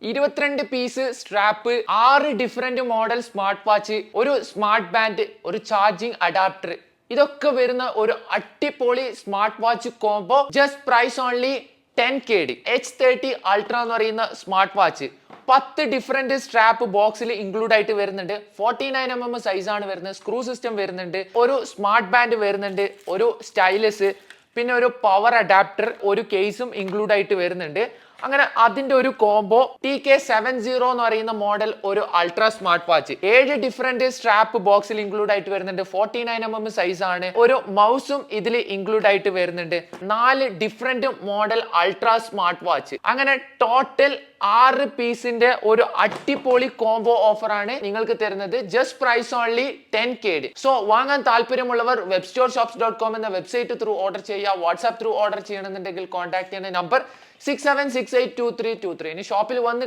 22 piece strap, 6 different model smart watch, ഒരു smart band, ഒരു charging adapter, ഇതൊക്കെ വരുന്ന ഒരു അടിപൊളി smart watch combo. Just price only 10K. H30 Ultra എന്ന് പറയുന്ന സ്മാർട്ട് വാച്ച് 10 ഡിഫറെന്റ് സ്ട്രാപ്പ് ബോക്സിൽ ഇൻക്ലൂഡ് ആയിട്ട് വരുന്നുണ്ട്. 49mm സൈസ് ആണ് വരുന്നത്. സ്ക്രൂ സിസ്റ്റം വരുന്നുണ്ട്, ഒരു സ്മാർട്ട് ബാൻഡ് വരുന്നുണ്ട്, ഒരു സ്റ്റൈലസ്, പിന്നെ ഒരു പവർ അഡാപ്റ്റർ, ഒരു കേസും ഇൻക്ലൂഡ് ആയിട്ട് വരുന്നുണ്ട്. അങ്ങനെ അതിന്റെ ഒരു കോംബോ. TK70 എന്ന് പറയുന്ന മോഡൽ ഒരു ultra smart watch 7 different strap ബോക്സിൽ ഇൻക്ലൂഡ് ആയിട്ട് വരുന്നുണ്ട്. 49mm സൈസ് ആണ്. ഒരു മൗസും ഇതിൽ ഇൻക്ലൂഡ് ആയിട്ട് വരുന്നുണ്ട്. 4 different model ultra smart watch. അങ്ങനെ ടോട്ടൽ 6 പീസിന്റെ ഒരു അടിപൊളി കോംബോ ഓഫർ ആണ് നിങ്ങൾക്ക് തരുന്നത്. Just price only 10K. So വാങ്ങാൻ താല്പര്യമുള്ളവർ webstoreshops.com എന്ന വെബ്സൈറ്റ് ത്രൂ ഓർഡർ ചെയ്യുക. വാട്സ്ആപ്പ് ത്രൂ ഓർഡർ ചെയ്യണമെന്നുണ്ടെങ്കിൽ കോൺടാക്ട് ചെയ്യുന്ന നമ്പർ 67682323. ഇനി ഷോപ്പിൽ വന്ന്